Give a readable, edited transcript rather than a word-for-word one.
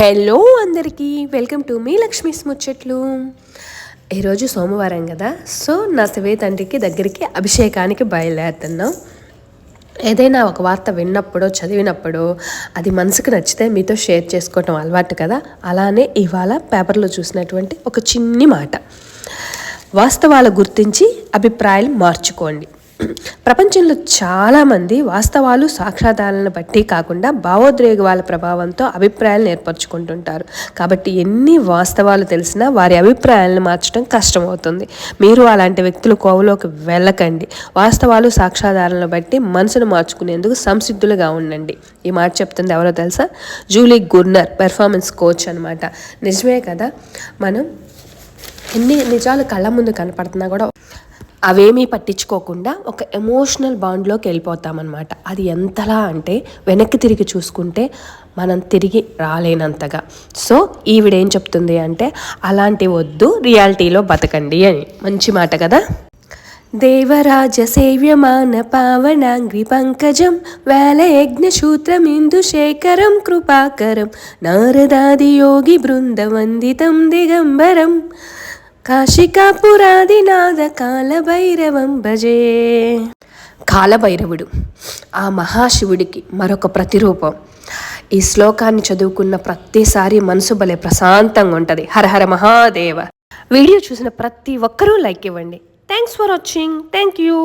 Hello అందరికీ welcome to me Lakshmi's ముచ్చట్లు. ఈరోజు సోమవారం కదా, సో నా శివయ్య తండ్రికి దగ్గరికి అభిషేకానికి బయలుదేరుతున్నాం. ఏదైనా ఒక వార్త విన్నప్పుడో చదివినప్పుడో అది మనసుకు నచ్చితే మీతో షేర్ చేసుకోవటం అలవాటు కదా. అలానే ఇవాళ పేపర్లో చూసినటువంటి ఒక చిన్ని మాట, వాస్తవాలు గుర్తించి అభిప్రాయాలు మార్చుకోండి. ప్రపంచంలో చాలామంది వాస్తవాలు సాక్ష్యాధారాలను బట్టి కాకుండా భావోద్వేగాల ప్రభావంతో అభిప్రాయాలను ఏర్పరచుకుంటుంటారు. కాబట్టి ఎన్ని వాస్తవాలు తెలిసినా వారి అభిప్రాయాలను మార్చడం కష్టమవుతుంది. మీరు అలాంటి వ్యక్తుల కోవలోకి వెళ్ళకండి. వాస్తవాలు సాక్ష్యాధారాలను బట్టి మనసును మార్చుకునేందుకు సంసిద్ధులుగా ఉండండి. ఈ మాట చెప్తుంది ఎవరో తెలుసా? జూలీ గుర్నర్, పెర్ఫార్మెన్స్ కోచ్ అనమాట. నిజమే కదా, మనం ఎన్ని నిజాలు కళ్ళ ముందు కనపడుతున్నా కూడా అవేమీ పట్టించుకోకుండా ఒక ఎమోషనల్ బాండ్లోకి వెళ్ళిపోతామన్నమాట. అది ఎంతలా అంటే వెనక్కి తిరిగి చూసుకుంటే మనం తిరిగి రాలేనంతగా. సో ఈవిడేం చెప్తుంది అంటే, అలాంటి వద్దు, రియాలిటీలో బతకండి అని. మంచి మాట కదా. దేవరాజ సేవ్యమాన పావనాంగ్రి పంకజం వేలయజ్ఞశూత్రమిందు శేఖరం కృపాకరం నారదాది యోగి బృందవందితం దిగంబరం కాశికాపురాదినాథ కాలభైరవం భజే. కాలభైరవుడు ఆ మహాశివుడికి మరొక ప్రతిరూపం. ఈ శ్లోకాన్ని చదువుకున్న ప్రతిసారి మనసు భలే ప్రశాంతంగా ఉంటుంది. హర హర మహాదేవ. వీడియో చూసిన ప్రతి ఒక్కరూ లైక్ ఇవ్వండి. Thanks for watching. Thank you.